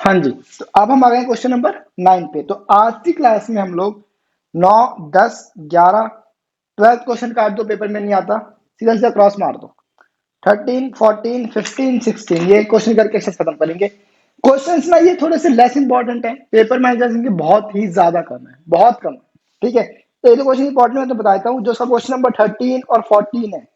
हाँ जी। तो अब हम आ गए क्वेश्चन नंबर 9 पे। तो आज की क्लास में हम लोग 9, 10, 11, 12 क्वेश्चन काट दो, पेपर में नहीं आता, सीधा सीधा क्रॉस मार दो। 13, 14, 15, 16 ये क्वेश्चन करके एक्सरसाइज खत्म करेंगे। क्वेश्चंस ना ये थोड़े से लेस इंपॉर्टेंट है, पेपर में आने बहुत ही ज्यादा कम है, बहुत कम है। ठीक है, एक दो क्वेश्चन इंपॉर्टेंट है तो बता देता हूँ। जो उसका क्वेश्चन नंबर 13 और 14 है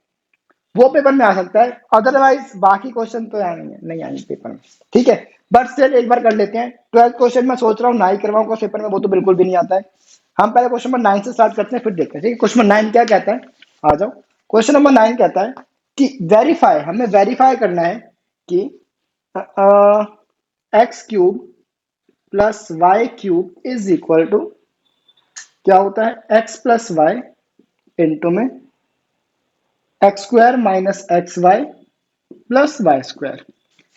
वो पेपर में आ सकता है, अदरवाइज बाकी क्वेश्चन तो आएंगे नहीं आएंगे पेपर में। ठीक है, बट स्टिल एक बार कर लेते हैं। 12 क्वेश्चन मैं सोच रहा हूँ ना ही करवाऊंगा पेपर में, वो तो बिल्कुल भी नहीं आता है। हम पहले क्वेश्चन नंबर 9 से स्टार्ट करते हैं, फिर देखते हैं। ठीक है, क्वेश्चन नंबर 9 क्या कहता है, आ जाओ। क्वेश्चन नंबर 9 कहता है कि वेरीफाई, हमें वेरीफाई करना है कि x cube plus y cube is equal to क्या होता है, एक्स प्लस वाई इंटू में x square minus x Y plus Y square.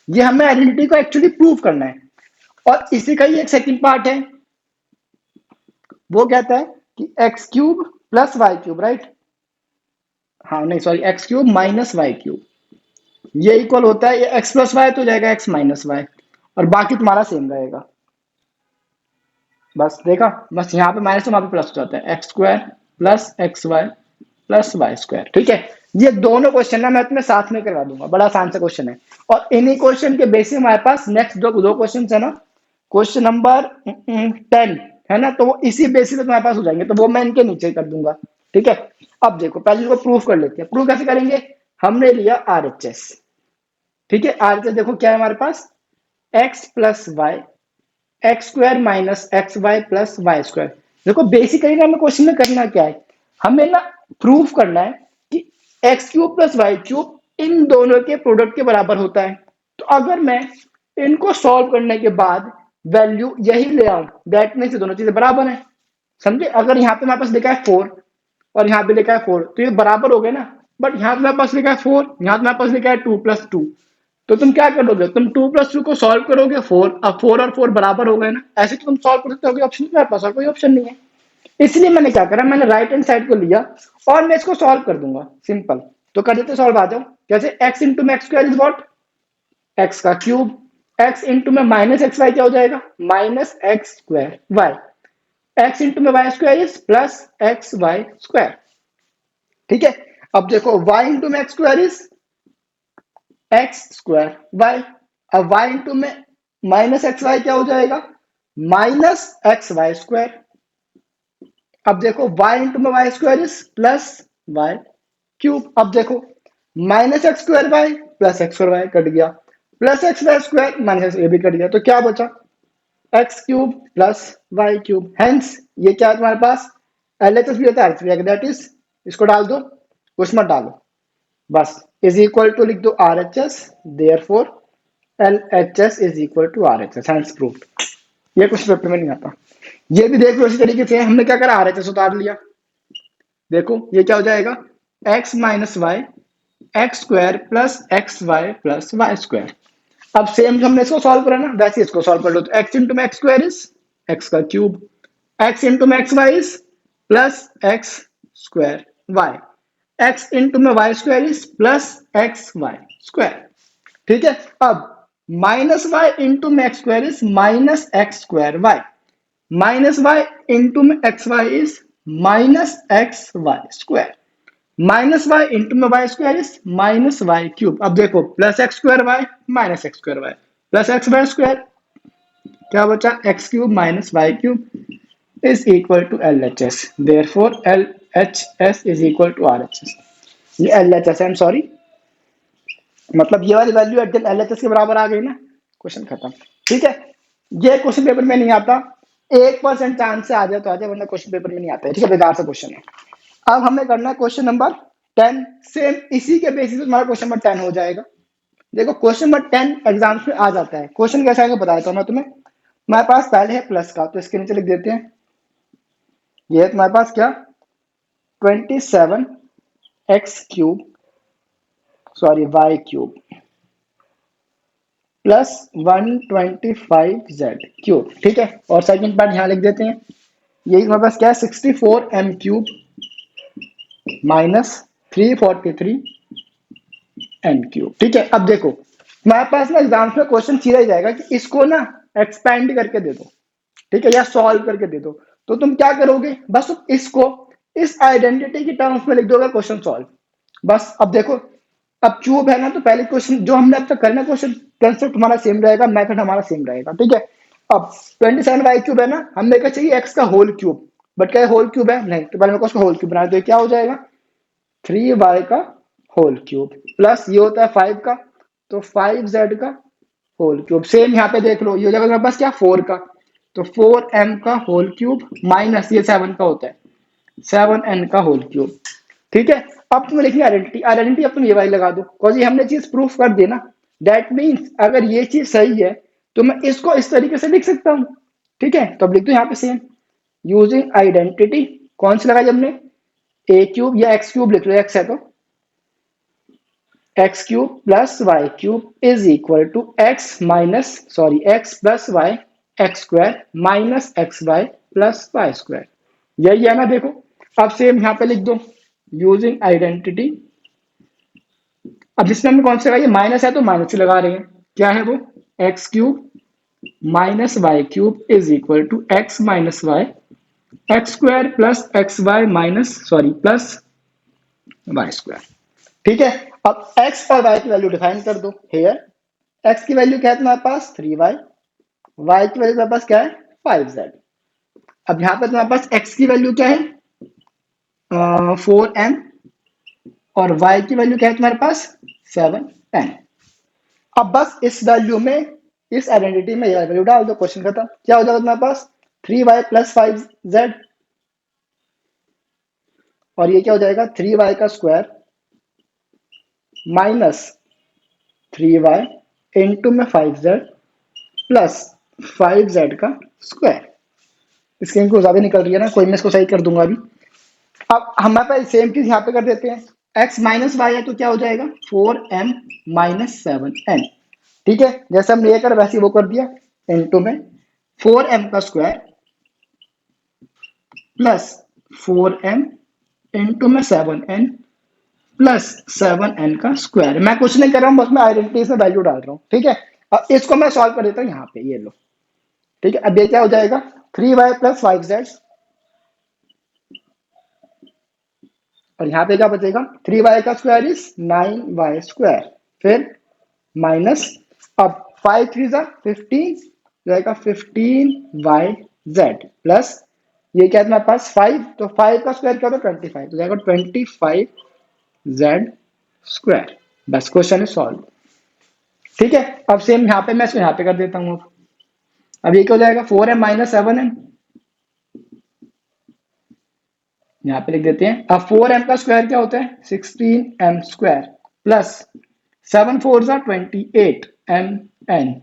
ये हमें आइडेंटिटी को एक्चुअली प्रूव करना है। और इसी का ही एक सेकंड पार्ट है, वो कहता है कि x cube plus y cube, right. हाँ नहीं sorry, x cube minus y cube, ये इक्वल होता है, ये एक्स प्लस वाई तो हो जाएगा एक्स माइनस वाई, और बाकी तुम्हारा सेम रहेगा। बस देखा, बस यहाँ पे माइनस वहां पे प्लस हो जाता है, x square plus x Y plus Y square. ठीक है, ये दोनों क्वेश्चन ना मैं तुम्हें साथ में करवा दूंगा, बड़ा आसान सा क्वेश्चन है। और इन्हीं क्वेश्चन के बेसिस हमारे पास नेक्स्ट दो क्वेश्चन है ना, क्वेश्चन नंबर 10 है ना, तो वो इसी बेसिस पे तुम्हारे पास हो जाएंगे, तो वो मैं इनके नीचे कर दूंगा। ठीक है, अब देखो पहले इनको प्रूफ कर लेते हैं। प्रूफ कैसे करेंगे, हमने लिया आरएचएस। ठीक है, आरएचएस देखो क्या है हमारे पास, X plus Y x square minus x Y plus Y square. देखो बेसिकली ना हमें क्वेश्चन में करना क्या है, हमें ना प्रूफ करना है कि x cube plus y cube इन दोनों के प्रोडक्ट के बराबर होता है। तो अगर मैं इनको सॉल्व करने के बाद वैल्यू यही ले आऊं, दैट मीन्स दोनों चीजें बराबर है। समझे, अगर यहाँ पे हमारे पास लिखा है 4 और यहाँ पे लिखा है 4, तो ये बराबर हो गए ना। बट यहाँ पे हमारे पास लिखा है 4, यहाँ पे हमारे पास लिखा है 2+2, तो तुम क्या करोगे, तुम 2+2 को सॉल्व करोगे 4, अब 4 और 4 बराबर हो गए ना, ऐसे तो तुम सॉल्व कर सकते हो, ऑप्शन तुम्हारे पास और कोई ऑप्शन नहीं है। इसलिए मैंने क्या करा, मैंने राइट हैंड साइड को लिया और मैं इसको सॉल्व कर दूंगा, सिंपल। तो कर देते सॉल्व, आ जाओ। कैसे, एक्स इंटू में x square is what, x का क्यूब, एक्स इंटू में माइनस एक्स वाई क्या हो जाएगा, minus x square y, x into में y square is plus x y square. ठीक है, अब देखो y इंटू में x square is x square y, अब y इंटू में माइनस एक्स वाई क्या हो जाएगा, माइनस एक्स वाई स्क्वायर। अब देखो y इंटू में y square is plus y cube. अब देखो minus x square y plus x square y cut गया, plus x y square minus ये भी कट गया, तो क्या बचा, x cube plus y cube. Hence ये क्या है तुम्हारे पास, एलएचएस भी होता है, दैट इज, इसको डाल दो, कुछ मत डालो, बस इज इक्वल टू लिख दो R H S, therefore L H S is equal to R H S, hence proof. ये कुछ पेपर में नहीं आता। ये भी देख लो इसी तरीके से, हमने क्या करा, आर एच एस उतार लिया। देखो ये क्या हो जाएगा, x minus y x square plus x Y plus Y square. अब सेम हमने इसको सॉल्व करा ना, वैसे इसको सॉल्व कर लो, तो एक्स इंटू में एक्स स्क्वायर इज एक्स का क्यूब, एक्स इंटू में x y is plus x square y, x into में y square is plus x y square. ठीक है, अब माइनस वाई इंटू में x square is minus x square y, minus y into में x y is minus x y square, minus y into में y square is minus y cube. अब देखो plus x square y minus x square y plus x y square, क्या बचा, x cube minus y cube is equal to L H S, therefore L H S is equal to R H S. ये L H S, I am sorry, मतलब ये वाली value at L H S के बराबर आ गई ना, question खत्म। ठीक है, ये क्वेश्चन पेपर में नहीं आता, 1% चांस से आ जाए तो आ जाए, वरना क्वेश्चन पेपर में नहीं आता है। ठीक है, बेकार सा क्वेश्चन है। अब हमें करना है क्वेश्चन नंबर 10, सेम इसी के बेसिस पे हमारा क्वेश्चन नंबर 10 हो जाएगा। देखो क्वेश्चन नंबर 10 एग्जाम्स में आ जाता है, क्वेश्चन कैसा आएगा बता देता हूँ मैं तुम्हें। हमारे पास पहले है प्लस का, तो इसके नीचे लिख देते हैं, ये है तुम्हारे पास क्या, 27x cube, sorry y cube plus 125z cube. ठीक है, और सेकंड पार्ट यहाँ लिख देते हैं, यही हमारे पास क्या है, 64m cube minus 343n cube. ठीक है, अब देखो हमारे पास ना एग्जाम्स में क्वेश्चन सीधा ही जाएगा कि इसको ना एक्सपेंड करके दे दो, ठीक है, या सॉल्व करके दे दो, तो तुम क्या करोगे, बस इसको इस आइडेंटिटी की टर्म्स में लिख दोगे, क्वेश्चन सॉल्व। बस अब देखो, अब क्यूब है ना, तो पहले क्वेश्चन जो हमने अब तक करना, क्वेश्चन कंसेप्ट हमारा सेम रहेगा, मेथड हमारा सेम रहेगा, ठीक है। अब 27y क्यूब है ना, हमें क्या चाहिए, x का होल क्यूब, बट क्या होल क्यूब है नहीं, तो पहले मेरे को उसका होल क्यूब बनाना, तो ये क्या हो जाएगा 3y का होल क्यूब प्लस ये होता है 5 का, तो 5z का होल क्यूब। सेम यहाँ पे देख लो, ये हो जाएगा मेरे पास क्या 4 का, तो 4m का होल क्यूब माइनस ये 7 का होता है 7n का होल क्यूब, ठीक है। अब तुम्हें लिखनी आइडेंटिटी, आइडेंटिटी अब तुम ये वाली लगा दो, बिकॉज ये हमने चीज प्रूफ कर दी ना। दैट मीन्स अगर ये चीज सही है तो मैं इसको इस तरीके से लिख सकता हूँ, ठीक है। तो अब लिख दो यहाँ पे सेम, यूजिंग आइडेंटिटी, कौन सी लगाई हमने, ए क्यूब या एक्स क्यूब लिख लो, एक्स है तो x cube plus y cube is equal to x plus Y x square minus x Y plus Y square, यही है ना। देखो अब सेम यहाँ पे लिख दो, यूजिंग आइडेंटिटी, अब जिसमें हमने कौन सा लगाई, माइनस है तो माइनस लगा रहे हैं, क्या है वो, x cube minus y cube is equal to x minus y x square plus x y minus sorry plus Y square, ठीक है। अब x और y की वैल्यू डिफाइन कर दो, हेयर x की वैल्यू क्या है तुम्हारे पास 3y, y की वैल्यू तुम्हारे पास क्या है 5z। अब यहाँ पे तुम्हारे पास x की वैल्यू क्या है 4m और y की वैल्यू क्या है तुम्हारे पास 7n। अब बस इस वैल्यू में, इस आइडेंटिटी में ये वैल्यू डाल दो, क्वेश्चन खत्म। क्या हो जाएगा तुम्हारे पास 3y प्लस 5z, और ये क्या हो जाएगा 3y का स्क्वायर माइनस 3y इंटू में 5z प्लस 5z का स्क्वायर। स्क्रीन को ज्यादा निकल रही है ना, कोई मैं इसको सही कर दूंगा अभी। अब हमारे पास सेम चीज यहाँ पे कर देते हैं, x माइनस वाई है तो क्या हो जाएगा 4m माइनस 7n, ठीक है। जैसे हमने ये कर वैसे वो कर दिया, इंटू में 4m का स्क्वायर प्लस 4m इंटू में 7n प्लस 7n का स्क्वायर। मैं कुछ नहीं कर रहा हूँ, बस मैं आइडेंटिटी में वैल्यू डाल रहा हूँ, ठीक है। अब इसको मैं सॉल्व कर देता हूँ यहाँ पे, ये लो, ठीक है। अब ये क्या हो जाएगा 3y प्लस 5z, और यहाँ पे क्या बचेगा 3y का स्क्वायर इज 9y स्क्वायर, फिर माइनस, अब 5 3 15 जाएगा 15yz प्लस ये क्या है तुम्हारे पास 5, तो 5 का स्क्वायर क्या होता है 25, तो जाएगा 25z स्क्वायर। बस क्वेश्चन इज सॉल्व, ठीक है। अब सेम यहाँ पे मैं इसको यहाँ पे कर देता हूँ। अब ये क्या हो जाएगा 4m माइनस 7n, यहाँ पे लिख देते हैं। अब 4m का स्क्वायर क्या होता है 16m square plus 7 4 28mn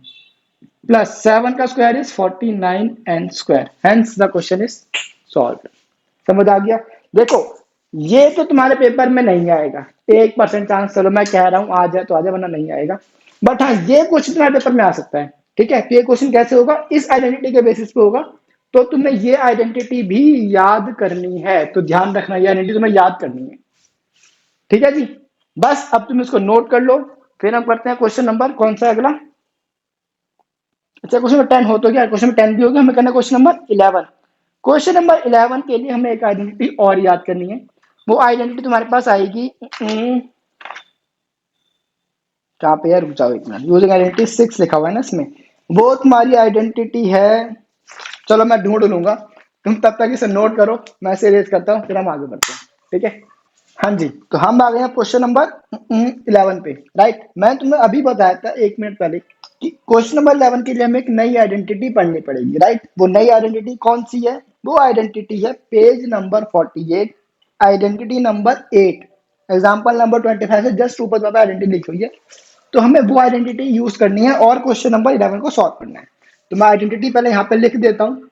plus 7 का square is 49n square, hence the question is solve. समझ आ गया। देखो ये तो तुम्हारे पेपर में नहीं आएगा, 1% चांस, चलो मैं कह रहा हूँ आ जाए तो आ जाए, वरना नहीं आएगा। बट हाँ ये क्वेश्चन तुम्हारे पेपर में आ सकता है, ठीक है। तो ये क्वेश्चन कैसे होगा, इस आइडेंटिटी के बेसिस पे होगा, तो तुम्हें ये आइडेंटिटी भी याद करनी है, तो ध्यान रखना ये आइडेंटिटी तुम्हें याद करनी है, ठीक है जी। बस अब तुम इसको नोट कर लो, फिर हम करते हैं क्वेश्चन नंबर कौन सा अगला। अच्छा क्वेश्चन नंबर 10 हो तो गया, क्वेश्चन नंबर 10 भी हो गया, हमें करना क्वेश्चन नंबर 11। क्वेश्चन नंबर 11 के लिए हमें एक आइडेंटिटी और याद करनी है, वो आइडेंटिटी तुम्हारे पास आएगी कहाँ पे यार, रुक जाओ एक मिनट, यूजिंग आइडेंटिटी 6 लिखा हुआ है ना इसमें, वो तुम्हारी आइडेंटिटी है, चलो मैं ढूंढ लूंगा, तुम तब तक इसे नोट करो, मैं इसे रेज करता हूँ, फिर हम आगे बढ़ते हैं, ठीक है। हाँ जी, तो हम आ गए हैं क्वेश्चन नंबर 11 पे, राइट। मैं तुम्हें अभी बताया था 1 मिनट पहले कि क्वेश्चन नंबर 11 के लिए हमें एक नई आइडेंटिटी पढ़नी पड़ेगी, राइट। वो नई आइडेंटिटी कौन सी है, वो आइडेंटिटी है page number 48, identity number 8, example number 25 से जस्ट ऊपर पर आइडेंटिटी लिखी हुई है, तो हमें वो आइडेंटिटी यूज करनी है और क्वेश्चन नंबर 11 को सॉल्व करना है। तो मैं आइडेंटिटी पहले यहाँ पे लिख देता हूँ।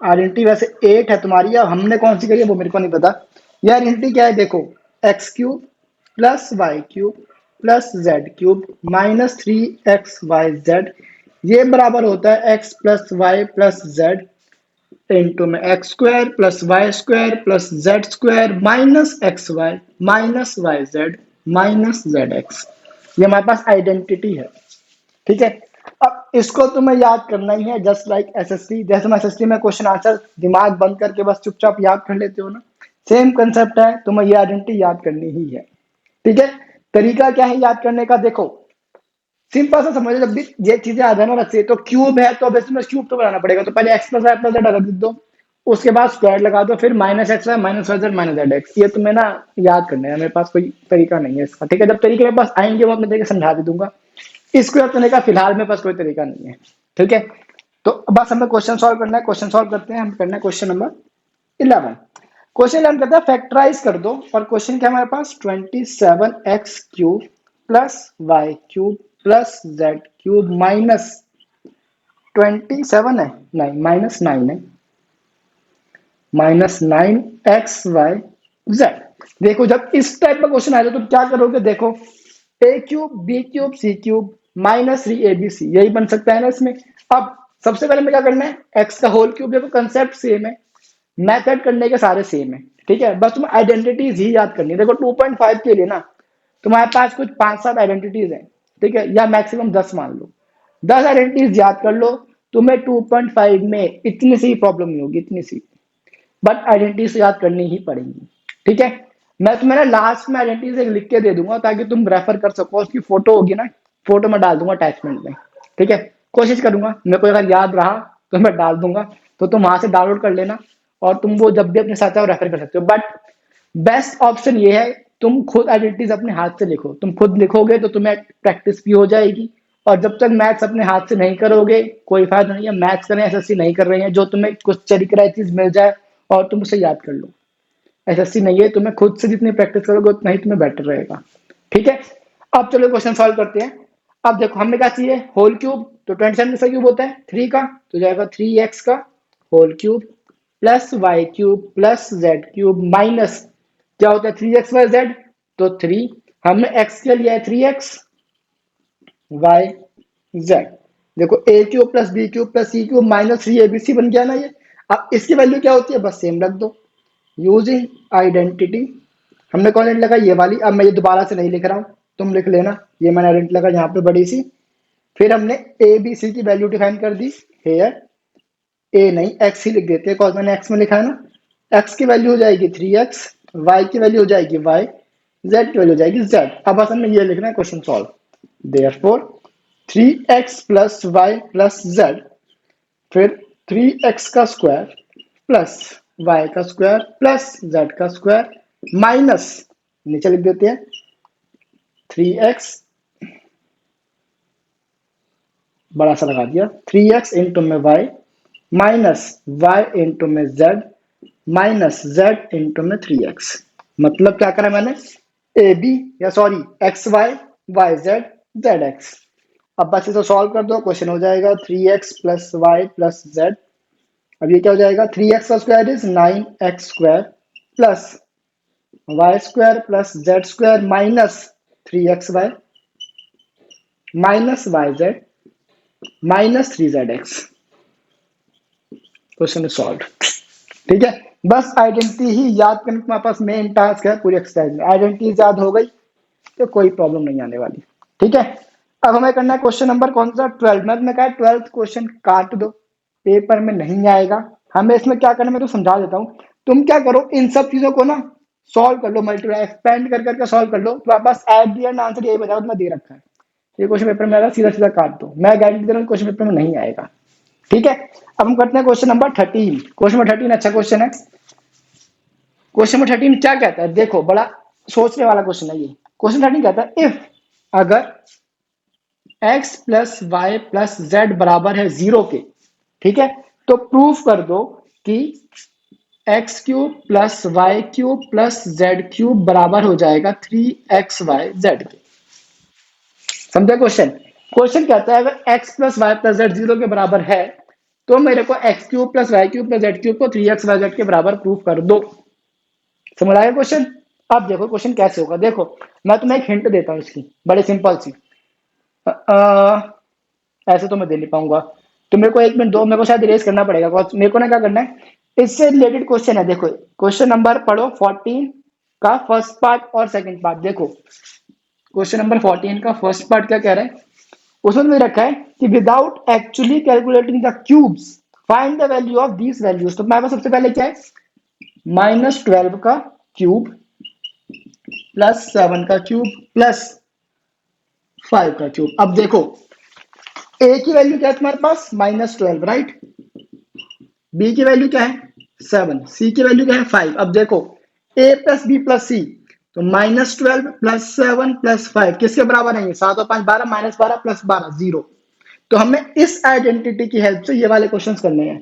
आइडेंटिटी वैसे 8 है तुम्हारी, अब हमने कौन सी करी है वो मेरे को नहीं पता। ये आइडेंटिटी क्या है, देखो x cube plus y cube plus z cube minus 3xyz, ये बराबर होता है x plus y plus z into में x square plus Y square plus z square minus x y minus y z minus z x. ये हमारे पास identity है, ठीक है। अब इसको तुम्हें याद करना ही है, जस्ट लाइक एसएसटी। जैसे तुम एसएसटी में क्वेश्चन आंसर दिमाग बंद करके बस चुपचाप याद कर लेते हो ना, सेम कंसेप्ट है, तुम्हें ये आइडेंटिटी याद करनी ही है। ठीक है, तरीका क्या है याद करने का, देखो सिंपल सा समझो, जब भी ये चीजें आ जाए ना रस्सी, तो क्यूब है तो बेसिस में क्यूब तो बनाना पड़ेगा, तो पहले x plus y plus z अलग लिख दो, उसके बाद स्क्वायर लगा दो, फिर minus x y minus y z minus z x. ये तुम्हें ना याद करना है, मेरे पास कोई तरीका नहीं है इसका। ठीक है, जब तरीके मेरे पास आएंगे वो अपने तरीके समझा भी दूंगा, इसको याद करने का फिलहाल मेरे पास कोई तरीका नहीं है। ठीक है, तो बस हमें क्वेश्चन सॉल्व करना है। क्वेश्चन सॉल्व करते हैं, हम करना है क्वेश्चन नंबर 11। क्वेश्चन 11 कहता है फैक्टराइज कर दो, और क्वेश्चन क्या है हमारे पास, 27x cube plus y cube plus z cube minus 27 है, नहीं -9 है, -9xy z। देखो जब इस टाइप का क्वेश्चन आएगा तो क्या करोगे, देखो a cube b cube c cube -3abc, यही बन सकता है ना इसमें। अब सबसे पहले में क्या करना है, x का होल क्यूब, देखो कंसेप्ट सेम है, मेथड करने के सारे सेम है। ठीक है, बस तुम्हें आइडेंटिटीज ही याद करनी है। देखो 2.5 के लिए ना तुम्हारे पास कुछ 5-7 आइडेंटिटीज है, ठीक है, या मैक्सिमम 10 मान लो, 10 आइडेंटिटीज याद कर लो, तुम्हें 2.5 में इतनी सी प्रॉब्लम नहीं होगी, इतनी सी, बट आइडेंटिटीज याद करनी ही पड़ेगी। ठीक है, मैं तुम्हें ना लास्ट में आइडेंटिटीज एक लिख के दे दूंगा ताकि तुम रेफर कर सको, उसकी फोटो होगी ना, फोटो में डाल दूंगा अटैचमेंट में। ठीक है, कोशिश करूंगा, मेरे को अगर याद रहा तो मैं डाल दूंगा, तो तुम वहां से डाउनलोड कर लेना, और तुम वो जब भी अपने साथ चाहो रेफर कर सकते हो। बट बेस्ट ऑप्शन ये है, तुम खुद आइडेंटिटीज अपने हाथ से लिखो, तुम खुद लिखोगे तो तुम्हें प्रैक्टिस भी हो जाएगी। और जब तक मैथ्स अपने हाथ से नहीं करोगे कोई फायदा नहीं है, मैथ्स करें एसएससी नहीं कर रहे हैं, जो तुम्हें कुछ तरीका चीज मिल जाए और तुम उसे याद कर लो। एसएससी नहीं है, तुम्हें खुद से जितनी प्रैक्टिस करोगे उतना ही तुम्हें बेटर रहेगा। ठीक है, अब चलो क्वेश्चन सॉल्व करते हैं। अब देखो हमें क्या चाहिए, होल क्यूब, तो 27 किसका क्यूब होता है, 3 का, तो जाएगा 3x का whole cube plus y cube plus z cube minus क्या होता है 3xy z, तो 3, हमने x के लिया है 3x y z। देखो a cube plus b cube plus c cube minus 3abc बन गया ना ये। अब इसकी वैल्यू क्या होती है, बस सेम रख दो, यूजिंग आइडेंटिटी। हमने कौन आइडेंटिटी लगा, ये वाली। अब मैं ये दोबारा से नहीं लिख रहा हूँ, तुम लिख लेना, ये मैंने आइडेंटिटी लगा यहाँ पे बड़ी सी। फिर हमने ए बी सी की वैल्यू डिफाइन कर दी, हेयर ए नहीं एक्स ही लिख देते हैं, कॉज मैंने एक्स में लिखा है ना। एक्स की वैल्यू हो जाएगी 3x, वाई की वैल्यू हो जाएगी y, z की वैल्यू हो जाएगी z। अब बस हमें ये लिखना है question solve. Therefore 3x plus y plus z, फिर 3x का स्क्वायर प्लस y का स्क्वायर प्लस z का स्क्वायर माइनस, नीचे लिख देते हैं 3x, बड़ा सा लगा दिया, 3x इंटू में y माइनस y इंटू में z माइनस z इंटू में 3x। मतलब क्या करा मैंने, ए बी या sorry x y y z z x. अब बस इसे सॉल्व कर दो, क्वेश्चन हो जाएगा 3x plus y plus Z. अब ये क्या हो जाएगा, 3x का square is 9x square plus Y square plus z square minus 3xy minus y z minus 3zx। Question is solve. ठीक है, बस आइडेंटिटी ही याद करने तुम्हारे पास मेन टास्क है पूरी एक्सरसाइज में। आइडेंटिटी याद हो गई तो कोई प्रॉब्लम नहीं आने वाली। ठीक है, अब हमें करना है क्वेश्चन नंबर कौन सा, 12। मैंने कहा 12th क्वेश्चन काट दो, पेपर में नहीं आएगा। हमें इसमें क्या करना है मैं तो समझा देता हूँ, तुम क्या करो इन सब चीजों को ना सॉल्व कर लो, मल्टीप्लाई एक्सपेंड कर करके सॉल्व कर लो, तुम्हारे पास एट द एंड आंसर यही बचा तुम्हें दे रखा है। ये क्वेश्चन पेपर में आएगा, सीधा सीधा काट दो, मैं गारंटी दे रहा हूँ क्वेश्चन पेपर में नहीं आएगा। ठीक है, अब हम करते हैं क्वेश्चन नंबर 13। क्वेश्चन नंबर 13 अच्छा क्वेश्चन है। क्वेश्चन नंबर 13 क्या कहता है, देखो बड़ा सोचने वाला क्वेश्चन है ये। क्वेश्चन 13 कहता है इफ अगर x plus y plus z बराबर है 0 के, ठीक है, तो प्रूफ कर दो कि x cube plus y cube plus z cube बराबर हो जाएगा 3xy z के। समझे क्वेश्चन, क्वेश्चन कहता है अगर x plus y plus z 0 के बराबर है तो मेरे को x cube plus y cube plus z cube को 3xy z के बराबर प्रूफ कर दो। समझ आया क्वेश्चन। अब देखो क्वेश्चन कैसे होगा, देखो मैं तुम्हें एक हिंट देता हूँ इसकी, बड़ी सिंपल सी। ऐसे तो मैं दे नहीं पाऊंगा, तो मेरे को 1 मिनट दो, मेरे को शायद इरेज करना पड़ेगा, मेरे को ना क्या करना है, इससे रिलेटेड क्वेश्चन है। देखो क्वेश्चन नंबर पढ़ो 14 का फर्स्ट पार्ट और सेकंड पार्ट। देखो क्वेश्चन नंबर 14 का फर्स्ट पार्ट क्या कह रहा है, उसमें मैंने रखा है कि without actually calculating the cubes find the value of these values. तो हमारे पास सबसे पहले क्या है, -12 का क्यूब प्लस 7 का क्यूब प्लस 5 का क्यूब। अब देखो ए की वैल्यू क्या है तुम्हारे पास, -12, राइट। बी की वैल्यू क्या है 7, सी की वैल्यू क्या है 5। अब देखो ए प्लस बी प्लस सी, तो -12 प्लस 7 प्लस 5 किसके बराबर है, 7 और 5 12, -12 प्लस 12 0। तो हमें इस आइडेंटिटी की हेल्प से ये वाले क्वेश्चंस करने हैं,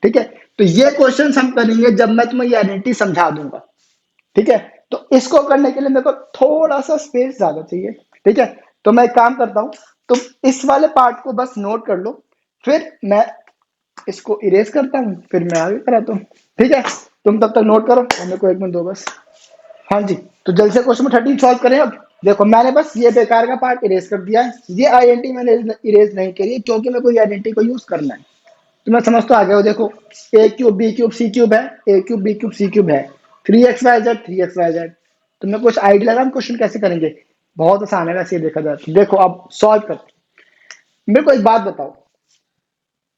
ठीक है। तो ये क्वेश्चंस हम करेंगे जब मैं तुम्हें ये आइडेंटिटी समझा दूंगा, ठीक है। तो इसको करने के लिए मेरे को थोड़ा सा स्पेस ज्यादा चाहिए, ठीक है। तो मैं एक काम करता हूं, तुम इस वाले पार्ट को बस नोट कर लो, फिर मैं इसको इरेज करता हूँ, फिर मैं आगे कराता हूँ, ठीक है। तुम तब तक नोट करो और मेरे को 1 मिनट दो बस। हाँ जी, तो जल्द से क्वेश्चन 13 सॉल्व करें। अब देखो मैंने बस ये बेकार का पार्ट इरेज कर दिया है, ये आइडेंटिटी मैंने इरेज नहीं करी है क्योंकि मेरे को ये आइडेंटिटी को यूज करना है। तो मैं समझ तो आ गया हो, देखो ए cube b cube c cube है, a cube b cube c cube है, 3xyz 3xyz। तो मैं कुछ आइडिया लगा हम क्वेश्चन कैसे करेंगे, बहुत आसान है वैसे ये देखा जाए तो। देखो अब सॉल्व कर, मेरे को एक बात बताओ,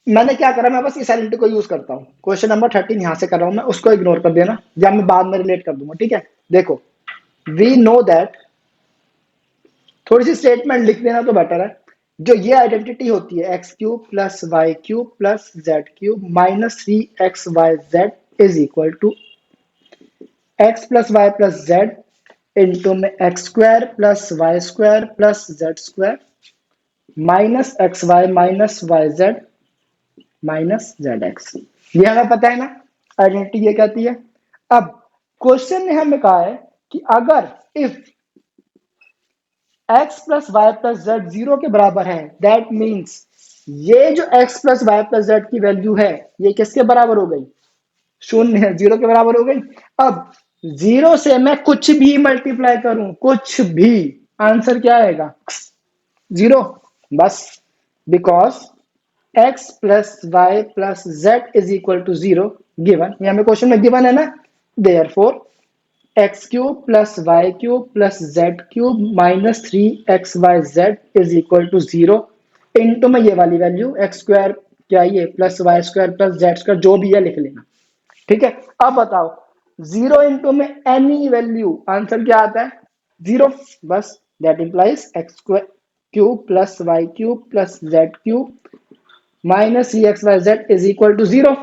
मैंने क्या करा, मैं बस इस आइडेंटिटी को यूज करता हूँ। क्वेश्चन नंबर 13 यहां से कर रहा हूं मैं, उसको इग्नोर कर देना या मैं बाद में रिलेट कर दूंगा, ठीक है। देखो वी नो दैट, थोड़ी सी स्टेटमेंट लिख देना तो बेटर है। जो ये आइडेंटिटी होती है x cube plus y cube plus z cube -3xyz is equal to x plus y plus z into में x square plus Y square plus z square minus x y minus y z minus z x. ये हमें पता है ना identity ये कहती है। अब क्वेश्चन ने हमें कहा है कि अगर if x plus y plus z 0 के बराबर है, दैट मीन्स ये जो x plus y plus z की वैल्यू है ये किसके बराबर हो गई, 0 0 के बराबर हो गई। अब 0 से मैं कुछ भी मल्टीप्लाई करूं, कुछ भी, आंसर क्या आएगा 0, बस। Because x plus y plus z is equal to 0 given, ये हमें क्वेश्चन में गिवन है ना। Therefore x cube plus y cube plus z cube -3xyz is equal to 0 into में ये वाली वैल्यू एक्स स्क्वायर क्या ये plus Y square plus z square जो भी है लिख लेना, ठीक है। अब बताओ 0 इंटू में एनी वैल्यू, आंसर क्या आता है 0, बस। That implies x square cube plus y cube plus z cube -3xyz is equal to 0,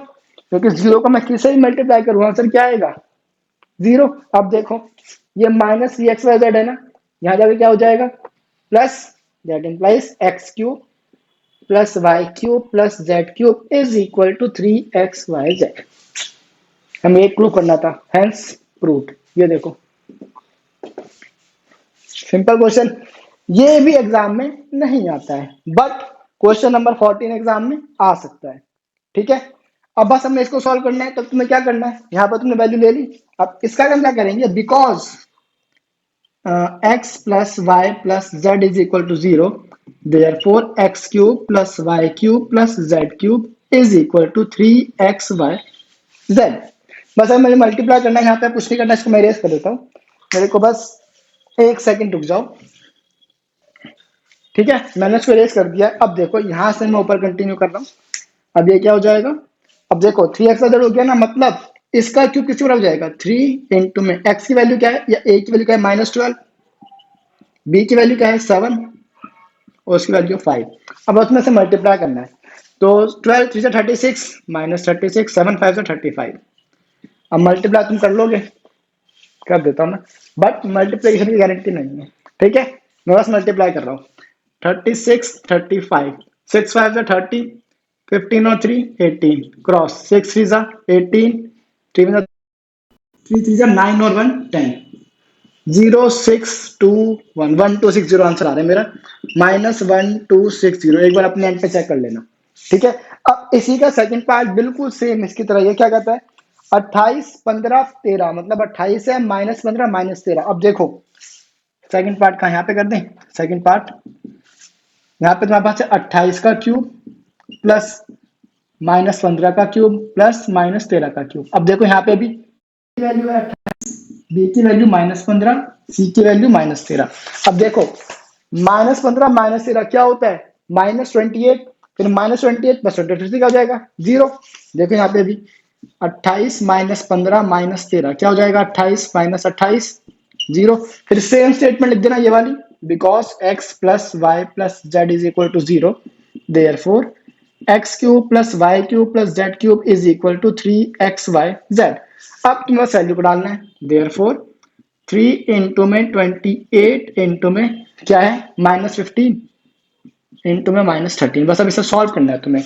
क्योंकि 0 को मैं किससे ही मल्टीप्लाई करूँ आंसर क्या आएगा 0। अब देखो ये -3xyz है ना, यहां जाके क्या हो जाएगा plus, that implies x cube plus y cube plus z cube is equal to 3xyz। हमें एक प्रूव करना था, हेंस प्रूव्ड। ये देखो सिंपल क्वेश्चन, ये भी एग्जाम में नहीं आता है बट क्वेश्चन नंबर 14 एग्जाम में आ सकता है, ठीक है। अब बस हमें इसको सॉल्व करना है, तो तुम्हें क्या करना है, यहाँ पर तुमने वैल्यू ले ली। अब इसका हम क्या करेंगे, because x plus y plus z is equal to 0, therefore x cube plus y cube plus z cube is equal to 3xyz। बस अब मुझे मल्टीप्लाई करना है, यहाँ पे कुछ नहीं करना, इसको मैं इरेज कर देता हूँ। मेरे को बस 1 सेकंड रुक जाओ, ठीक है। मैंने इसको इरेज कर दिया। अब देखो यहाँ से मैं ऊपर कंटिन्यू कर रहा हूँ। अब ये क्या हो जाएगा, अब देखो 3xyz हो गया ना, मतलब इसका क्यूब किस बराबर हो जाएगा 3 इंटू में x की वैल्यू क्या है या a की वैल्यू क्या है -12, b की वैल्यू क्या है 7 और उसकी वैल्यू 5। अब उसमें से मल्टीप्लाई करना है, तो 12 3 से 36 -36 7 5 से 35। अब मल्टीप्लाई तुम कर लोगे, कर देता हूँ मैं, बट मल्टीप्लीकेशन की गारंटी नहीं है, ठीक है। मैं बस मल्टीप्लाई कर रहा हूँ 36 35 6 5 से 30 15 और 3 18 क्रॉस 6 3 जा 18 3 3 जा 9 और 1 10 0 6 2 1 1 2 6 0 आंसर आ रहा है मेरा -1260। एक बार अपने एंड पे चेक कर लेना, ठीक है। अब इसी का सेकंड पार्ट बिल्कुल सेम इसकी तरह, ये क्या कहता है 28 15 13, मतलब 28 है -15 -13। अब देखो सेकंड पार्ट का यहाँ पे कर दें, सेकंड पार्ट यहाँ पे तुम्हारे पास है 28 का क्यूब प्लस -15 का क्यूब प्लस -13 का क्यूब। अब देखो यहाँ पे भी वैल्यू है 28, बी की वैल्यू -15, सी की वैल्यू -13। अब देखो -15 -13 क्या होता है, -28, फिर -28 प्लस 20 फिर से क्या हो जाएगा 0। देखो यहाँ पे भी 28 -15 -13 क्या हो जाएगा 28 -28 0। फिर सेम स्टेटमेंट लिख देना ये वाली, because x plus y plus z is equal to 0, therefore x cube plus y cube plus z cube is equal to 3xyz। अब तुम्हें वैल्यू को डालना है, देयरफॉर 3 इंटू में 28 इंटू में क्या है -15 इंटू में -13। बस अब इसे सॉल्व करना है तुम्हें।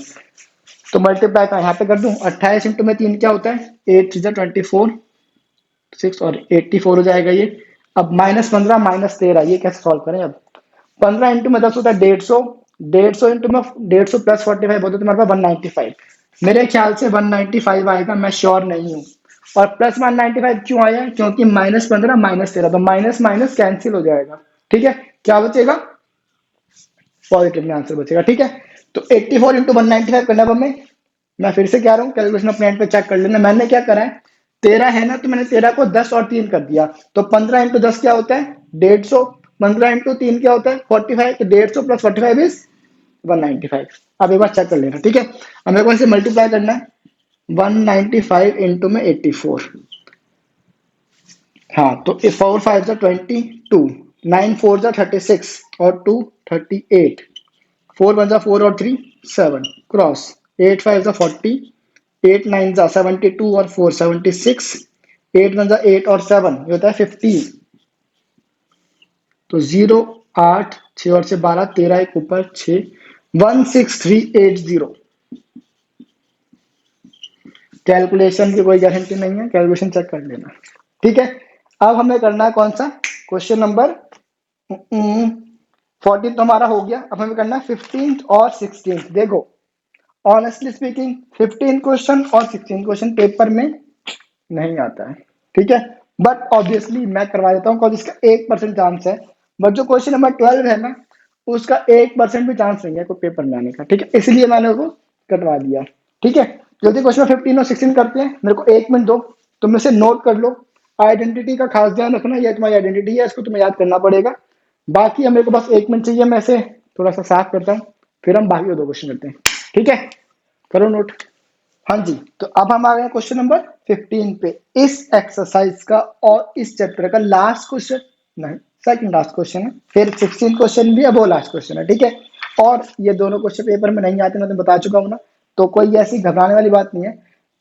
तो मल्टीप्लाई का यहाँ पे कर दूं, 28 इंटू में 3 क्या होता है 8 3 24 6 और 84 हो जाएगा ये। अब -15 -13 ये कैसे सॉल्व करें। अब 15 इंटू में 10 होता है 150, 150 इंटू में 150 प्लस 45 होता है तुम्हारे पास 195। मेरे ख्याल से 195 आएगा, मैं श्योर नहीं हूँ। और प्लस 195 क्यों आया, क्योंकि -15 -13 तो माइनस माइनस कैंसिल हो जाएगा। ठीक है, क्या बचेगा पॉजिटिव में आंसर बचेगा। ठीक है, तो 84 इंटू 195 करना है हमें। मैं फिर से कह रहा हूँ कैलकुलेशन अपने एंड पे चेक कर लेना। मैंने क्या करा है 13 है ना, तो मैंने 13 को 10 और 3 कर दिया, तो 15 इंटू 10 क्या होता है 150, 15 इंटू 3 क्या होता है 45, तो 150 प्लस 45 इज 195। अब एक बार चेक कर लेना। ठीक है, अब मेरे को इसे मल्टीप्लाई करना है 195 इंटू में 84। हाँ, तो 4 5 जा 22, 9 4 जा 36 और 2 38, 4 1 जा 4 और 3 7 क्रॉस, 8 5 जा 40, 8 9 जा 72 और 4 76, 8 1 जा 8 और 7 ये होता है 15। तो 0 8 6 और 6 12, 13 एक ऊपर 6, 16380। कैलकुलेशन की कोई गारंटी नहीं है, कैलकुलेशन चेक कर लेना। ठीक है, अब हमें करना है कौन सा क्वेश्चन नंबर 14 तो हमारा हो गया। अब हमें करना है 15 और 16। देखो ऑनेस्टली स्पीकिंग 15 क्वेश्चन और 16 क्वेश्चन पेपर में नहीं आता है। ठीक है, बट ऑब्वियसली मैं करवा देता हूँ बिकॉज इसका 1% चांस है। बट जो क्वेश्चन नंबर 12 है ना, उसका 1% भी चांस नहीं है कोई पेपर में आने का। ठीक है, इसलिए मैंने उसको कटवा दिया। ठीक है, जल्दी क्वेश्चन 15 और 16 करते हैं। मेरे को 1 मिनट दो, तुम इसे नोट कर लो। आइडेंटिटी का खास ध्यान रखना, यह तुम्हारी आइडेंटिटी है, इसको तुम्हें याद करना पड़ेगा। बाकी मेरे को बस 1 मिनट चाहिए, मैं इसे थोड़ा सा साफ करता हूँ, फिर हम बाकी 2 क्वेश्चन करते हैं। ठीक है, करो नोट। हाँ जी, तो अब हम आ गए क्वेश्चन नंबर 15 पे। इस एक्सरसाइज का और इस चैप्टर का लास्ट क्वेश्चन नहीं, सेकंड लास्ट क्वेश्चन है। फिर 16 क्वेश्चन भी अब वो लास्ट क्वेश्चन है। ठीक है, और ये दोनों क्वेश्चन पेपर में नहीं आते, मैं तुम्हें बता चुका हूँ ना, तो कोई ऐसी घबराने वाली बात नहीं है।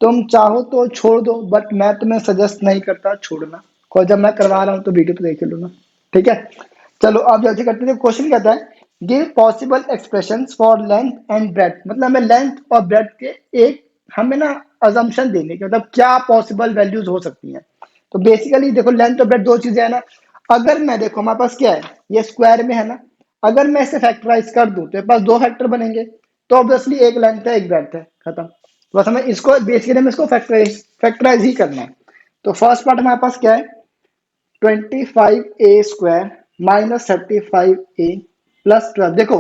तुम चाहो तो छोड़ दो, बट मैं तुम्हें सजेस्ट नहीं करता छोड़ना, और जब मैं करवा रहा हूँ तो वीडियो तो देख लो ना। ठीक है, चलो अब जल्दी करते हैं। क्वेश्चन कहता है give possible expressions for length and breadth. मतलब हमें लेंथ और ब्रेथ के एक हमें ना अजम्पशन देने के, मतलब क्या पॉसिबल वैल्यूज हो सकती हैं। तो बेसिकली देखो लेंथ और ब्रेथ दो चीजें है ना। अगर मैं देखो हमारे पास क्या है, ये स्क्वायर में है ना, अगर मैं इसे फैक्टराइज कर दूं तो मेरे पास 2 फैक्टर बनेंगे। तो ऑब्वियसली एक लेंथ है एक ब्रेथ है, खत्म। बस हमें इसको बेसिकली हमें इसको फैक्टराइज ही करना है। तो फर्स्ट पार्ट हमारे पास क्या है 25a² -35a +12। देखो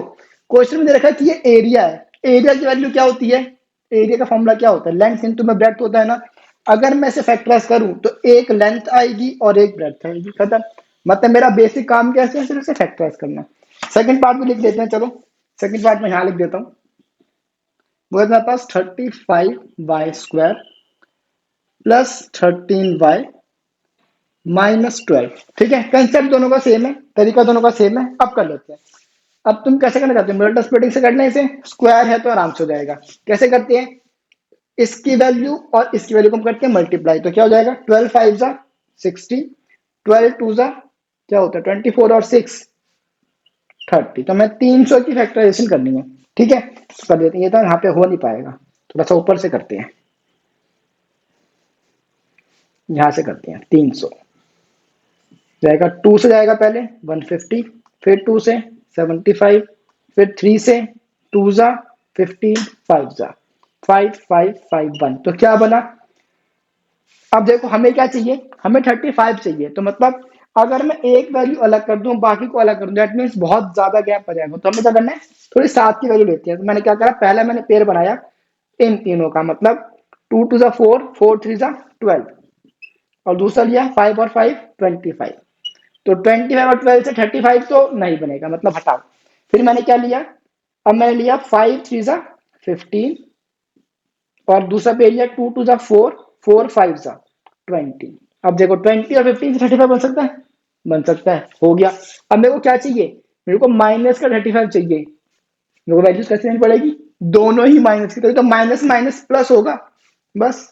क्वेश्चन में दे रखा है कि ये एरिया है, एरिया की वैल्यू क्या होती है, एरिया का फॉर्मूला क्या होता है लेंथ इंटू में ब्रेथ होता है ना। अगर मैं इसे फैक्टराइज करूं तो एक लेंथ आएगी और एक ब्रेथ आएगी, खत्म। मतलब मेरा बेसिक काम कैसे है, सिर्फ इसे फैक्टराइज करना। सेकंड पार्ट भी लिख देते हैं, चलो सेकंड पार्ट में यहाँ लिख देता हूँ। वो है मेरे पास 35y² +13y -12। ठीक है, कंसेप्ट दोनों का सेम है, तरीका दोनों का सेम है। अब कर लेते हैं। अब तुम कैसे करना चाहते हो, मिडल स्प्लिटिंग से करना है इसे, स्क्वायर है तो आराम से हो जाएगा। कैसे करते हैं, इसकी वैल्यू और इसकी वैल्यू को हम करते हैं मल्टीप्लाई, तो क्या हो जाएगा 12 5 जा 60, 12 2 जा क्या होता है 24 और 6 30। तो मैं 300 की फैक्टराइजेशन करनी है। ठीक है, तो कर देते हैं। ये तो यहाँ पे हो नहीं पाएगा, थोड़ा सा ऊपर से करते हैं, यहाँ से करते हैं 300 जाएगा। 2 से जाएगा पहले 150, फिर 2 से 75, फिर 3 से 2 जा 15, 5 जा 5 5 5 1। तो क्या बना, अब देखो हमें क्या चाहिए, हमें 35 चाहिए। तो मतलब अगर मैं एक वैल्यू अलग कर दूं बाकी को अलग कर दूं, दैट मीन्स बहुत ज्यादा गैप आ जाएगा। तो हमें क्या करना है, थोड़ी साथ की वैल्यू लेते हैं। तो मैंने क्या करा, पहला मैंने पेयर बनाया इन तीनों का, मतलब 2 2 जा 4, 4 3 जा 12, और दूसरा लिया 5 और 5 25। तो 25 और 12 से 35 तो नहीं बनेगा, मतलब हटाओ। फिर मैंने क्या लिया अब मैंने लिया 5 3 जा 15 और दूसरा पे लिया 2 2 जा 4 4 5 जा 20। अब देखो 20 और 15 से 35 बन सकता है, बन सकता है, हो गया। अब मेरे को क्या चाहिए, मेरे को माइनस का 35 चाहिए। मेरे को वैल्यूज कैसे लेनी पड़ेगी, दोनों ही माइनस की, तो माइनस माइनस प्लस होगा बस।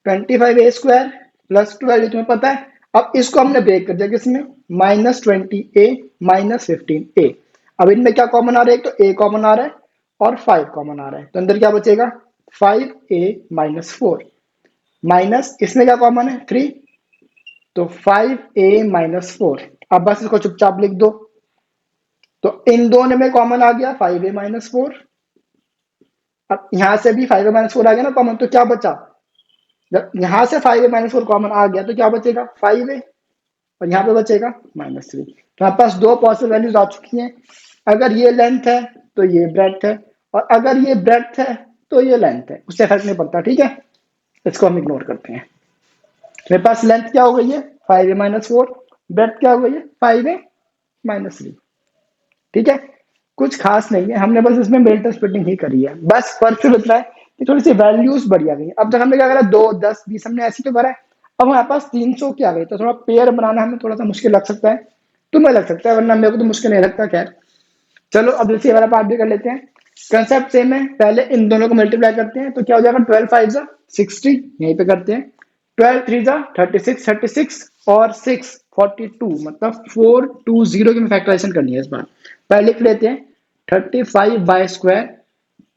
25a² प्लस 12 तुम्हें पता है। अब इसको हमने ब्रेक कर दिया किसमें, -20a -15a। अब इनमें क्या कॉमन आ रहा है, एक तो a कॉमन आ रहा है और 5 कॉमन आ रहा है, तो अंदर क्या बचेगा 5a -4 माइनस इसमें क्या कॉमन है 3, तो 5a -4। अब बस इसको चुपचाप लिख दो, तो इन दोनों में कॉमन आ गया 5a -4। अब यहां से भी 5a -4 आ गया ना कॉमन, तो क्या बचा, जब यहां से 5a -4 कॉमन आ गया तो क्या बचेगा 5a, और यहाँ पे बचेगा -3। तो हमारे पास दो पॉसिबल वैल्यूज आ चुकी हैं। अगर ये लेंथ है तो ये ब्रेड्थ है, और अगर ये ब्रेड्थ है तो ये लेंथ है, उससे फर्क नहीं पड़ता, ठीक है। इसको हम इग्नोर करते हैं। मेरे पास लेंथ क्या हो गई है 5a -4, ब्रेड्थ क्या हो गई है 5a -3, ठीक है। कुछ खास नहीं है, हमने बस इसमें मिल्टन स्प्लिटिंग ही करी है, बस फर्क सिर्फ इतना है कि थोड़ी सी वैल्यूज बढ़िया गई। अब तक हमने क्या करा 2 10 20 हमने ऐसे तो करा है। अब हमारे पास 300 की आ गई, तो थोड़ा पेयर बनाना हमें थोड़ा सा मुश्किल लग सकता है, तुम्हें लग सकता है, वरना मेरे को तो मुश्किल नहीं लगता। खैर चलो अब दूसरी वाला पार्ट भी कर लेते हैं। कंसेप्ट सेम है, पहले इन दोनों को मल्टीप्लाई करते हैं, तो क्या हो जाएगा 12 5 जा 60, यहीं पे करते हैं। 12 3 जा 36 36 और 6 42, मतलब 420 की फैक्टराइजेशन करनी है इस बार। पहले लिख लेते हैं 35y²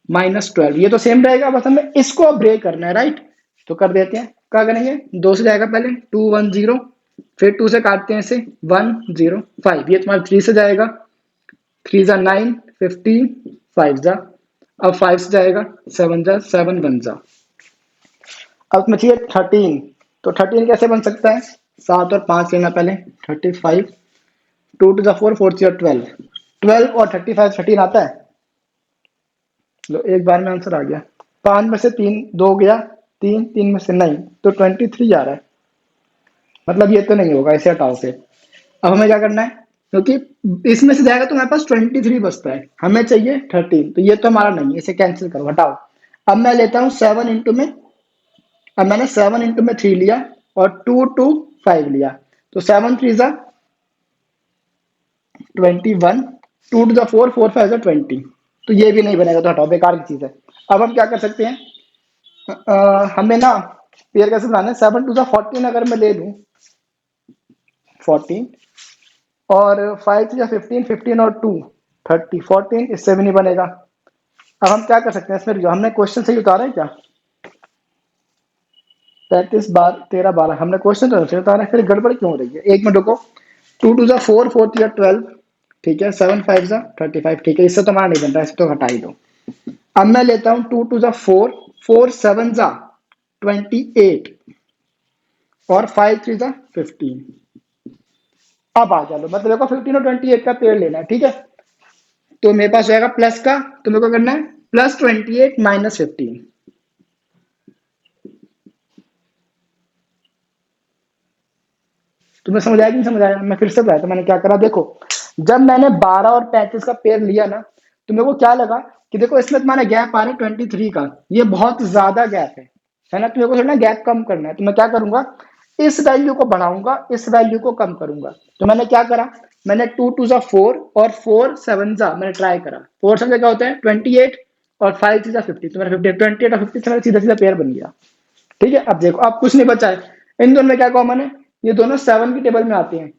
-12, ये तो सेम रहेगा, बस हमें इसको ब्रेक करना है, राइट। तो कर देते हैं, क्या करेंगे 2 से जाएगा पहले 2 1 0, फिर 2 से काटते हैं इसे 1 0 5, ये तुम्हारा 3 से जाएगा, 3 जा 9 15 5 जा, अब 5 से जाएगा 7 जा 7 1 जा। अब में चाहिए 13, तो 13 कैसे बन सकता है, 7 और 5 लेना पहले, 35 2 2 जा 4 4 3 12, 12 और 35 13 आता है। लो एक बार में आंसर आ गया, 5 में से 3 2 गया, 3 3 में से नहीं, तो 23 आ रहा है। मतलब ये तो नहीं होगा, इसे हटाओ से। अब हमें क्या करना है, क्योंकि इसमें से जाएगा तो हमारे पास 23 बचता है, हमें चाहिए 13, तो ये तो हमारा नहीं है, इसे कैंसिल करो, हटाओ। अब मैं लेता हूँ 7 इंटू में, अब मैंने 7 इंटू में 3 लिया और 2 2 5 लिया, तो 7 3 जा 21, 2 2 जा 4 4 5 जा 20, तो ये भी नहीं बनेगा, तो हटाओ, बेकार की चीज है। अब हम क्या कर सकते हैं, हमें ना पेयर कैसे बनाना है, 7 2 जा 14 अगर मैं ले लूँ 14, और 5 या 15 15 और 2 30 14, इससे भी नहीं बनेगा। अब हम क्या कर सकते हैं, इसमें जो हमने क्वेश्चन सही उतारा है क्या, 35 बार 13 12, हमने क्वेश्चन तो सही उतारा है, फिर गड़बड़ क्यों हो रही है, एक मिनट रुको। 2 2 जा 4 4 3 12, ठीक है, 7 5 जा 35, ठीक है, इससे तो हमारा नहीं बन रहा है, इससे तो हटा ही दो। अब मैं लेता हूँ 2 2 जा 4 4 7 जा 28 और 5 3 जा 15। अब आ चलो, मतलब देखो 15 और 28 का पेयर लेना है, ठीक है। तो मेरे पास रहेगा प्लस का, तो मेरे को करना है +28 -15। तुम्हें समझ आया कि नहीं समझ आया, मैं फिर से बताया, तो मैंने क्या करा देखो, जब मैंने 12 और 35 का पेयर लिया ना, तो मेरे को क्या लगा कि देखो इसमें तुम्हारा गैप आ रहा है 23 का, ये बहुत ज्यादा गैप है ना, तो मेरे को थोड़ा गैप कम करना है, तो मैं क्या करूंगा, इस वैल्यू को बढ़ाऊंगा, इस वैल्यू को कम करूंगा। तो मैंने क्या करा, मैंने 2 2 जा 4 और 4 7 जा मैंने ट्राई करा, 4 7 क्या होता है 28 और 5 3 जा 50, तो मेरा 28 और 50 से मेरा सीधा सीधा पेयर बन गया, ठीक है। अब देखो अब कुछ नहीं बचा है, इन दोनों में क्या कॉमन है, ये दोनों 7 की टेबल में आते हैं,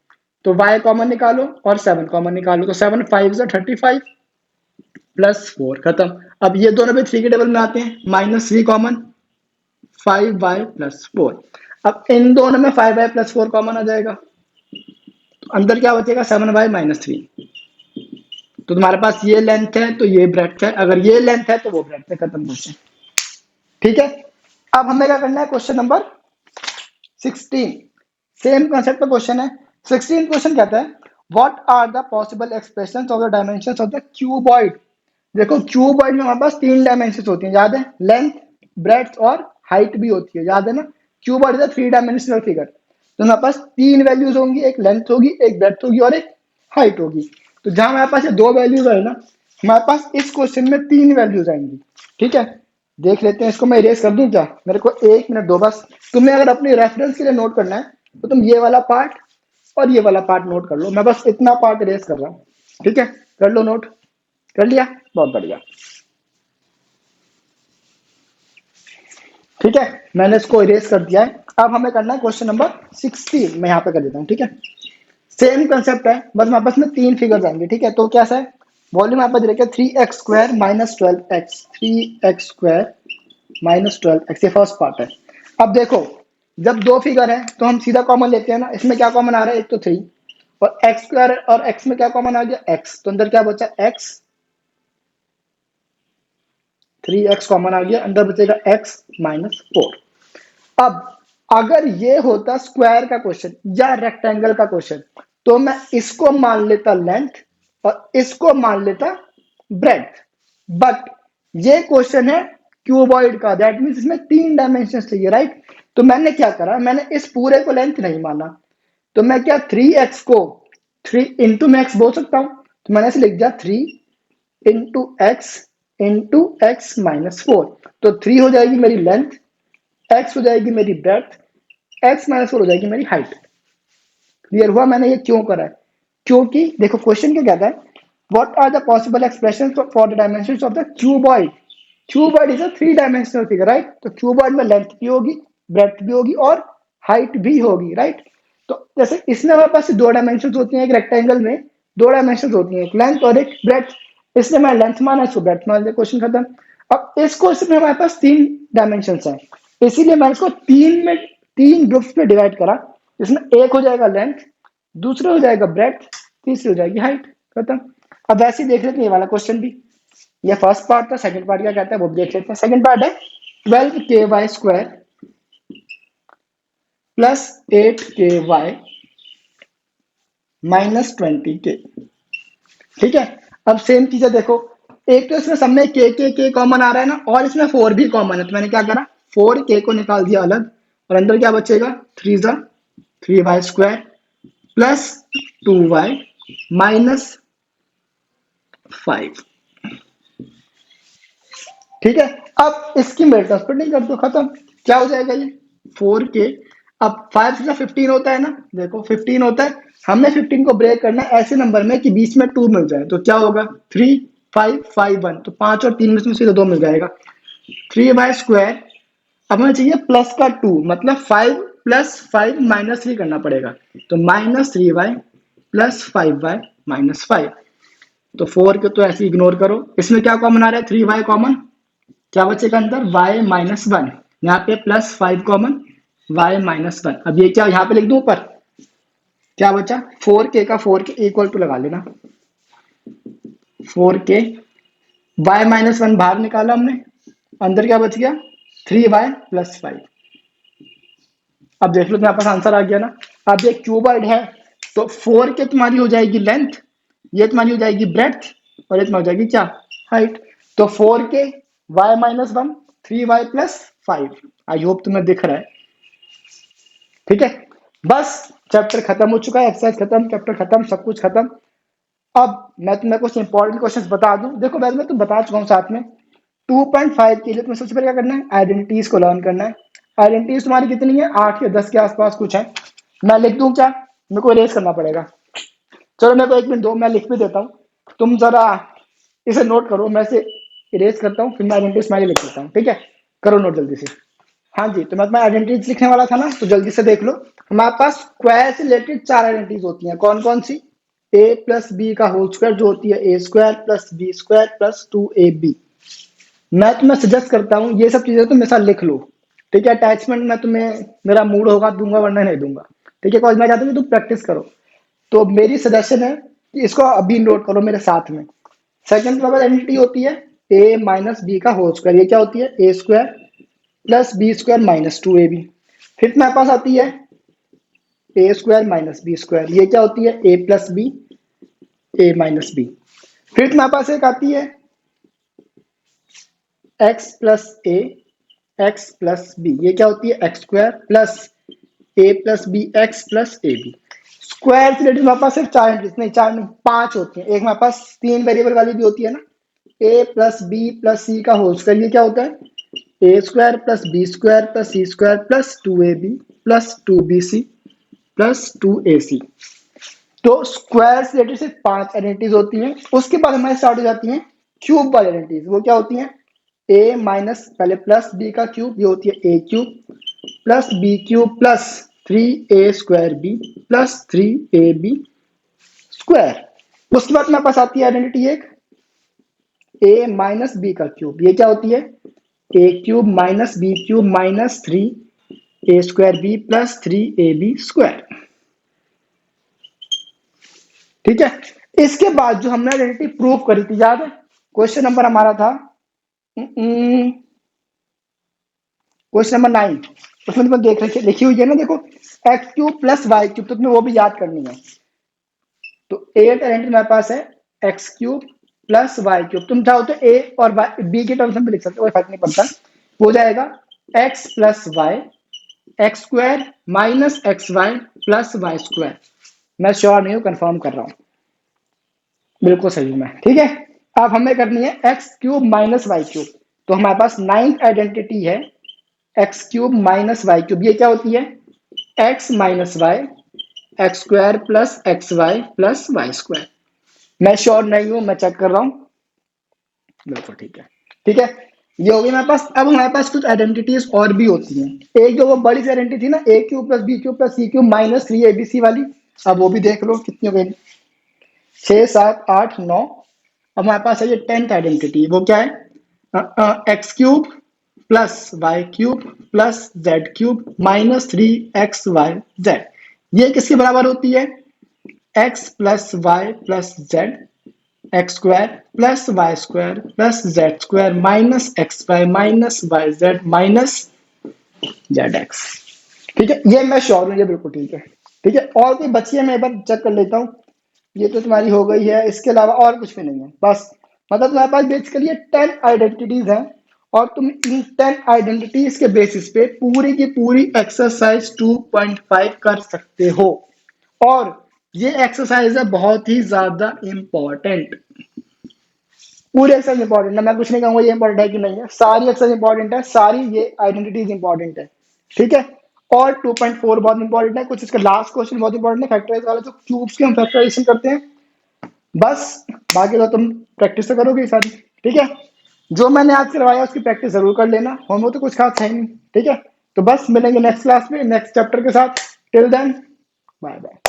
तो y कॉमन निकालो और 7 कॉमन निकालो, तो 7 5 जा 35 +4 खत्म। अब ये दोनों भी 3 के टेबल में आते हैं, -3 कॉमन, 5y +4। अब इन दोनों में 5y +4 कॉमन आ जाएगा, तो अंदर क्या बचेगा 7y -3। तो तुम्हारे पास ये लेंथ है तो ये ब्रेड्थ है, अगर ये लेंथ है तो वो ब्रेड्थ है, खत्म क्वेश्चन, ठीक है। अब हमें क्या करना है, क्वेश्चन नंबर 16, सेम कंसेप्ट का क्वेश्चन है। 16 क्वेश्चन कहता है what are the possible expressions of the dimensions of the cuboid. देखो क्यूबॉइड में हमारे पास 3 डायमेंशंस होती हैं, याद है, लेंथ ब्रेड्थ और हाइट भी होती है, याद है ना। Cuboid is a 3 dimensional figure, तो हमारे पास 3 वैल्यूज होंगी, एक लेंथ होगी, एक ब्रेड्थ होगी और एक हाइट होगी। तो जहां हमारे पास ये 2 वैल्यूज है ना, हमारे पास इस क्वेश्चन में 3 वैल्यूज आएंगी। ठीक है, देख लेते हैं इसको। मैं इरेज कर दूं क्या? मेरे को 1 मिनट दो बस। तुम्हें अगर अपने रेफरेंस के लिए नोट करना है तो तुम ये वाला पार्ट और ये वाला पार्ट नोट कर लो। मैं बस इतना पार्ट इरेज कर रहा हूँ। ठीक है, कर लो नोट। कर लिया? बहुत बढ़िया। ठीक है, मैंने इसको इरेज कर दिया है। अब हमें करना है क्वेश्चन नंबर 16। मैं यहाँ पे कर देता हूँ। ठीक है, सेम कंसेप्ट है, बस हमारे पास में 3 फिगर्स आएंगे। ठीक है, तो कैसा है? वॉल्यूम यहाँ पर देखिए 3x² minus 12x, 3x² minus 12x, ये फर्स्ट पार्ट है। अब देखो, जब दो फिगर है तो हम सीधा कॉमन लेते हैं ना। इसमें क्या कॉमन आ रहा है? एक तो 3 और x² और x में क्या कॉमन आ गया? x, तो अंदर क्या बचा? x, 3x कॉमन आ गया, अंदर बचेगा x माइनस 4। अब अगर ये होता स्क्वायर का क्वेश्चन या रेक्टेंगल का क्वेश्चन तो मैं इसको मान लेता लेंथ और इसको मान लेता ब्रेड्थ। बट ये क्वेश्चन है क्यूबॉइड का, दैट मीन्स इसमें 3 डायमेंशन चाहिए, राइट? तो मैंने क्या करा, मैंने इस पूरे को लेंथ नहीं माना, तो मैं क्या 3x को 3 इंटू में x बोल सकता हूं। तो मैंने ऐसे लिख दिया 3 इंटू एक्स माइनस 4। तो 3 हो जाएगी मेरी लेंथ, x हो जाएगी मेरी ब्रेड्थ, x माइनस 4 हो जाएगी मेरी हाइट। क्लियर हुआ मैंने ये क्यों करा है? क्योंकि देखो क्वेश्चन क्या कहता है, what are the possible expression for the dimensions of the cuboid. Cuboid is a 3 dimensional figure, right? तो क्यूबॉइड में लेंथ भी होगी, ब्रेड्थ भी होगी और हाइट भी होगी, राइट? तो जैसे इसमें हमारे पास 2 डायमेंशन होती हैं, एक रेक्टेंगल में 2 डायमेंशन होती हैं, एक लेंथ और एक ब्रेड्थ। इसलिए मैं लेंथ माना, इसको ब्रेड्थ मान लिया, क्वेश्चन खत्म। अब इस क्वेश्चन में हमारे पास 3 डायमेंशन है, इसीलिए मैं इसको 3 ग्रुप्स में डिवाइड करा। इसमें एक हो जाएगा लेंथ, दूसरा हो जाएगा ब्रेड्थ, तीसरी हो जाएगी हाइट। खत्म। अब वैसे ही देख लेते हैं ये वाला क्वेश्चन भी। ये फर्स्ट पार्ट था, सेकंड पार्ट क्या कहता है वो देख लेते हैं। सेकंड पार्ट है 12ky² plus 8ky minus 20k। ठीक है, अब सेम चीज है, देखो एक तो इसमें सब में के कॉमन आ रहा है ना, और इसमें 4 भी कॉमन है। तो मैंने क्या करा, 4k को निकाल दिया अलग, और अंदर क्या बचेगा? 3y² plus 2y minus 5। ठीक है, अब इसकी मेल्ट स्प्लिटिंग कर दो, खत्म। क्या हो जाएगा ये? 4k। अब 5 से 15 होता है ना, देखो 15 होता है। हमने 15 को ब्रेक करना है ऐसे नंबर में कि बीच में 2 मिल जाए। तो क्या होगा? 3 5 5 1, तो 5 और 3 में से सीधा 2 मिल जाएगा। 3y²। अब हमें चाहिए प्लस का 2, मतलब 5 प्लस 5 माइनस 3 करना पड़ेगा। तो minus 3y plus 5y minus 5। तो 4 के तो ऐसे इग्नोर करो। इसमें क्या कॉमन आ रहा है? 3y common. क्या बचेगा अंदर? y minus 1। यहाँ पे प्लस 5 कॉमन, y माइनस 1। अब ये क्या यहाँ पे लिख दूं ऊपर? क्या बचा? 4k का 4k इक्वल टू लगा लेना, 4k। y माइनस 1 बाहर निकाला हमने, अंदर क्या बच गया? 3y plus 5। अब देख लो मेरे पास आंसर आ गया ना। अब ये क्यूबॉइड है, तो 4k तुम्हारी हो जाएगी लेंथ, ये तुम्हारी हो जाएगी ब्रेड्थ, और ये तुम्हारी हो जाएगी क्या? हाइट। तो 4k, y minus 1, 3y plus 5। I hope तुम्हें दिख रहा है। ठीक है, बस चैप्टर खत्म हो चुका है, एक्सरसाइज खत्म, चैप्टर खत्म, सब कुछ खत्म। अब मैं तुम्हें कुछ इंपॉर्टेंट क्वेश्चंस बता दूं। देखो वैसे मैं तुम बता चुका हूँ साथ में। 2.5 के लिए तुम्हें सबसे पहले क्या करना है? आइडेंटिटीज को लर्न करना है। आइडेंटिटीज तुम्हारी कितनी है? 8 या 10 के आसपास कुछ है। मैं लिख दूं क्या? मेरे को इरेज करना पड़ेगा। चलो मेरे को 1 मिनट दो, मैं लिख भी देता हूँ, तुम जरा इसे नोट करो। मैं इसे इरेज करता हूँ, फिर मैं आइडेंटिटीज तुम्हारी लिख देता हूँ। ठीक है, करो नोट जल्दी से। हाँ जी, तो मैं तुम्हें आइडेंटिटीज लिखने वाला था ना, तो जल्दी से देख लो। हमारे पास स्क्वायर से रिलेटेड 4 आइडेंटिटीज होती हैं। कौन कौन सी? a प्लस बी का होल स्क्वायर, जो होती है a² plus b² plus 2ab। मैं तुम्हें सजेस्ट करता हूँ ये सब चीजें तुम मेरे साथ लिख लो। ठीक है, अटैचमेंट मैं तुम्हें, मेरा मूड होगा दूंगा, वरना नहीं दूंगा। ठीक है, कॉलेज में चाहता हूँ कि तुम प्रैक्टिस करो। तो मेरी सजेशन है कि इसको अभी नोट करो मेरे साथ में। सेकंड नंबर आइडेंटिटी होती है a माइनस बी का होल स्क्वायर। ये क्या होती है? a² plus b² minus 2ab। फिर तुम्हारे पास आती है a² माइनस b²। ये क्या होती है? a plus b, a minus b. फिर तुम्हारे पास एक आती है x plus a, x plus b. ये क्या होती है? x² plus a plus b x plus a b. Square से रिलेटेड हमारे पास सिर्फ 4 एंट्रीज नहीं, 4 नहीं 5 होती है। एक हमारे पास 3 वेरिएबल वाली भी होती है ना, a plus b plus c का होल स्क्वायर, ये क्या होता है? A square plus b square plus c square plus 2ab plus 2bc plus 2ac। तो स्क्वायर से रिलेटेड सिर्फ 5 आइडेंटिटीज होती हैं। उसके बाद हमारे स्टार्ट हो जाती हैं क्यूब वाली आइडेंटिटीज। वो क्या होती हैं? ए माइनस पहले प्लस बी का क्यूब, ये होती है a cube plus b cube plus 3a square b plus 3ab square. उसके बाद मेरे पास आती है आइडेंटिटी एक ए माइनस बी का क्यूब, ये क्या होती है? A cube minus b cube minus 3a square b plus 3ab square. ठीक है। इसके बाद जो हमने आइडेंटिटी प्रूव करी थी, याद है? क्वेश्चन नंबर हमारा था क्वेश्चन नंबर 9, उसमें तुम देख रहे लिखी हुई है ना, देखो x cube plus y cube, तो तुम्हें वो भी याद करनी है। तो 8 आइडेंटिटी मेरे पास है x cube plus y cube. तुम चाहो तो ए और बी के टर्म्स में भी लिख सकते हो, कोई फर्क नहीं पड़ता। हो जाएगा x plus Y x square minus x Y plus Y square. मैं श्योर नहीं हूं, कंफर्म कर रहा हूं, बिल्कुल सही हूं मैं। ठीक है। अब हमें करनी है x cube minus y cube. तो हमारे पास 9th आइडेंटिटी है x cube minus y cube. ये क्या होती है? X minus y x square plus x Y plus Y square. मैं श्योर नहीं हूं, मैं चेक कर रहा हूं, बिल्कुल ठीक है। ठीक है, ये हो गई हमारे पास। अब हमारे पास कुछ आइडेंटिटीज और भी होती हैं। एक जो वो बड़ी सी आइडेंटिटी थी ना, a cube plus b cube plus c cube minus 3abc वाली, अब वो भी देख लो कितनी हो गई, 6 7 8 9। अब हमारे पास है ये 10th आइडेंटिटी, वो क्या है? X cube plus y cube plus z cube minus 3xyz। ये किसके बराबर होती है? X plus y plus z x square plus Y square plus z square minus x y minus y z minus z x. ठीक है, ये मैं sure हूँ, ये बिल्कुल ठीक है। ठीक है, और कोई बची है मैं एक बार चेक कर लेता हूँ। ये तो तुम्हारी हो गई है, इसके अलावा और कुछ भी नहीं है बस। मतलब तुम्हारे पास बेसिकली 10 आइडेंटिटीज हैं और तुम इन 10 आइडेंटिटीज के बेसिस पे पूरी की पूरी एक्सरसाइज 2.5 कर सकते हो। और ये एक्सरसाइज है बहुत ही ज्यादा इंपॉर्टेंट। पूरे एक्सरसाइज इंपॉर्टेंट है, मैं कुछ नहीं कहूंगा ये इंपॉर्टेंट है कि नहीं है, सारी एक्सरसाइज इंपॉर्टेंट है, सारी ये आइडेंटिटीज इंपॉर्टेंट है। ठीक है, और 2.4 बहुत इंपॉर्टेंट है, कुछ इसका लास्ट क्वेश्चन बहुत इंपॉर्टेंट है, फैक्टराइज वाला जो क्यूब्स के हम फैक्टराइजेशन करते हैं। बस बाकी तो तुम प्रैक्टिस तो करोगे सारी। ठीक है, जो मैंने आज करवाया उसकी प्रैक्टिस जरूर कर लेना, होमवर्क तो कुछ खास है नहीं। ठीक है, तो बस मिलेंगे नेक्स्ट क्लास में नेक्स्ट चैप्टर के साथ। Till then bye bye.